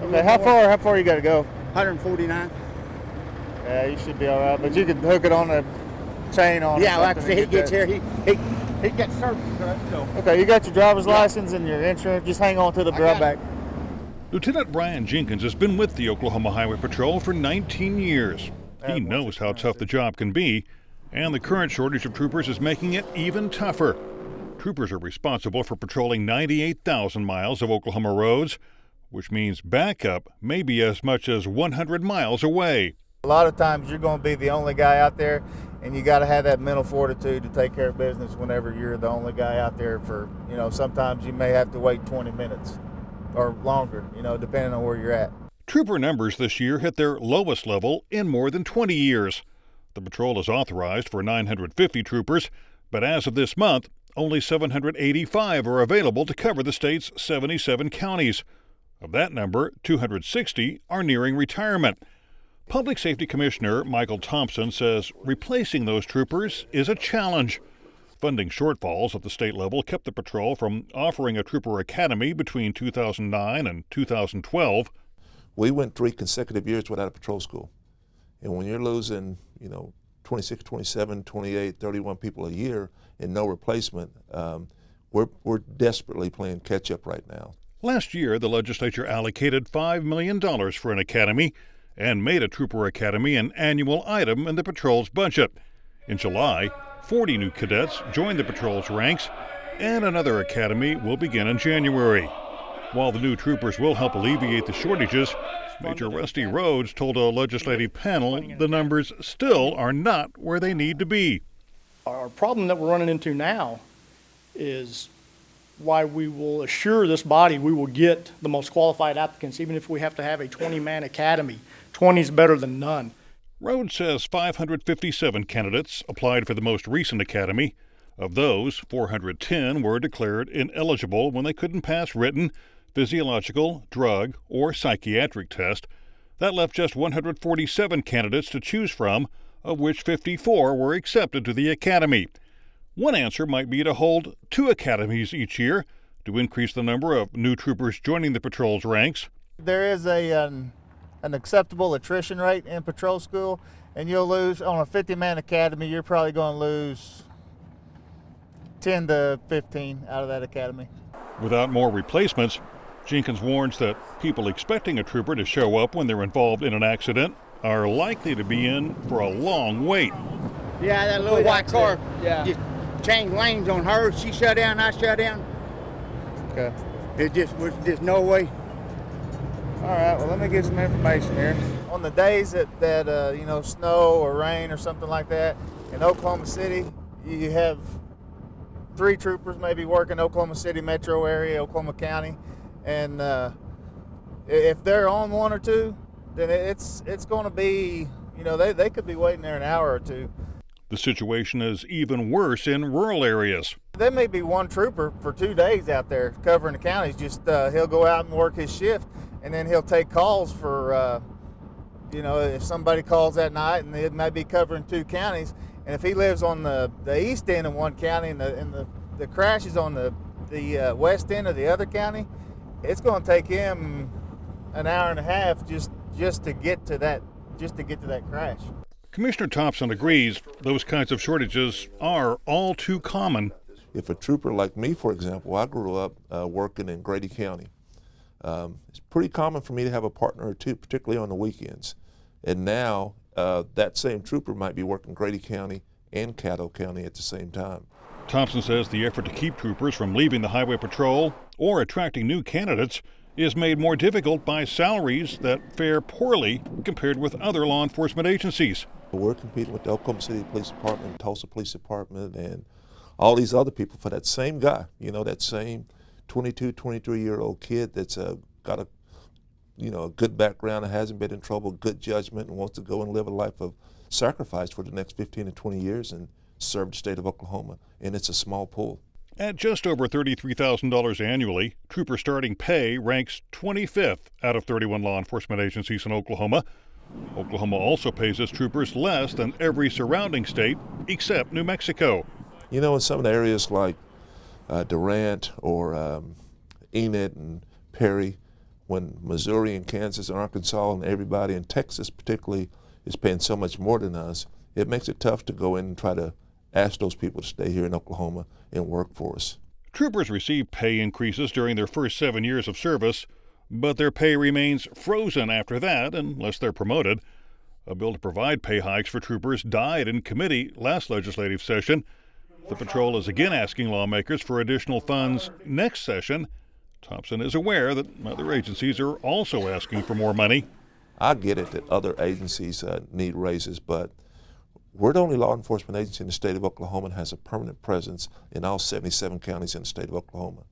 Okay, how far you got to go? 149. Yeah, you should be all right, but you could hook it on a chain on. Yeah, like I something said, he and gets get here, he gets service, so. that. Okay, you got your driver's license and your insurance. Just hang on to the right back. Lieutenant Brian Jenkins has been with the Oklahoma Highway Patrol for 19 years. He knows how tough the job can be, and the current shortage of troopers is making it even tougher. Troopers are responsible for patrolling 98,000 miles of Oklahoma roads, which means backup may be as much as 100 miles away. A lot of times you're going to be the only guy out there, and you got to have that mental fortitude to take care of business whenever you're the only guy out there for, sometimes you may have to wait 20 minutes or longer, depending on where you're at. Trooper numbers this year hit their lowest level in more than 20 years. The patrol is authorized for 950 troopers, but as of this month, only 785 are available to cover the state's 77 counties. Of that number, 260 are nearing retirement. Public Safety Commissioner Michael Thompson says replacing those troopers is a challenge. Funding shortfalls at the state level kept the patrol from offering a trooper academy between 2009 and 2012. We went 3 consecutive years without a patrol school. And when you're losing, 26, 27, 28, 31 people a year and no replacement, we're desperately playing catch up right now. Last year, the legislature allocated $5 million for an academy and made a trooper academy an annual item in the patrol's budget. In July, 40 new cadets joined the patrol's ranks, and another academy will begin in January. While the new troopers will help alleviate the shortages, Major Rusty Rhodes told a legislative panel the numbers still are not where they need to be. Our problem that we're running into now is why we will assure this body we will get the most qualified applicants, even if we have to have a 20-man academy. 20 is better than none. Rhodes says 557 candidates applied for the most recent academy. Of those, 410 were declared ineligible when they couldn't pass written, physiological, drug, or psychiatric test. That left just 147 candidates to choose from, of which 54 were accepted to the academy. One answer might be to hold 2 academies each year to increase the number of new troopers joining the patrol's ranks. There is an acceptable attrition rate in patrol school, and you'll lose on a 50-man academy. You're probably going to lose 10 to 15 out of that academy. Without more replacements, Jenkins warns that people expecting a trooper to show up when they're involved in an accident are likely to be in for a long wait. Yeah, that little white car just changed lanes on her. She shut down, I shut down. Okay. It was just no way. All right, well, let me get some information here. On the days that snow or rain or something like that, in Oklahoma City, you have 3 troopers maybe working Oklahoma City metro area, Oklahoma County, and if they're on 1 or 2, then it's going to be, they could be waiting there an hour or 2. The situation is even worse in rural areas. There may be 1 trooper for 2 days out there covering the counties. Just he'll go out and work his shift, and then he'll take calls for, if somebody calls that night, and it may be covering 2 counties. And if he lives on the east end of 1 county and the crash is on the west end of the other county, it's going to take him an hour and a half just to get to that crash. Commissioner Thompson agrees those kinds of shortages are all too common. If a trooper like me, for example, I grew up working in Grady County. It's pretty common for me to have a partner or 2, particularly on the weekends. And now that same trooper might be working Grady County and Caddo County at the same time. Thompson says the effort to keep troopers from leaving the Highway Patrol or attracting new candidates is made more difficult by salaries that fare poorly compared with other law enforcement agencies. We're competing with the Oklahoma City Police Department, Tulsa Police Department, and all these other people for that same guy, that same 22, 23-year-old kid that's got a good background and hasn't been in trouble, good judgment, and wants to go and live a life of sacrifice for the next 15 to 20 years and serve the state of Oklahoma. And it's a small pool. At just over $33,000 annually, trooper starting pay ranks 25th out of 31 law enforcement agencies in Oklahoma. Oklahoma also pays its troopers less than every surrounding state except New Mexico. In some of the areas like Durant or Enid and Perry, when Missouri and Kansas and Arkansas and everybody in Texas particularly is paying so much more than us, it makes it tough to go in and try to ask those people to stay here in Oklahoma and work for us. Troopers receive pay increases during their first 7 years of service, but their pay remains frozen after that unless they're promoted. A bill to provide pay hikes for troopers died in committee last legislative session. The patrol is again asking lawmakers for additional funds next session. Thompson is aware that other agencies are also asking for more money. I get it that other agencies need raises, but we're the only law enforcement agency in the state of Oklahoma that has a permanent presence in all 77 counties in the state of Oklahoma.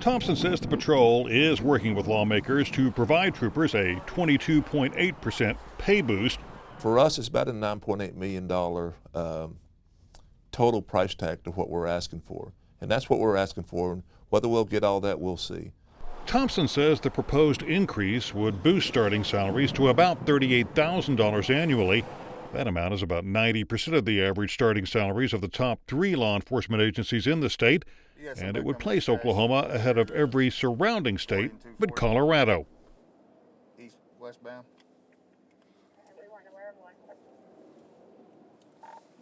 Thompson says the patrol is working with lawmakers to provide troopers a 22.8% pay boost. For us, it's about a $9.8 million total price tag to what we're asking for. And that's what we're asking for. And whether we'll get all that, we'll see. Thompson says the proposed increase would boost starting salaries to about $38,000 annually. That amount is about 90% of the average starting salaries of the top 3 law enforcement agencies in the state, and it would place Oklahoma ahead of every surrounding state but Colorado. East, westbound.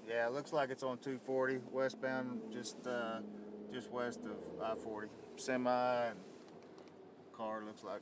Yeah, it looks like it's on 240 westbound, just west of I-40. Semi and car looks like.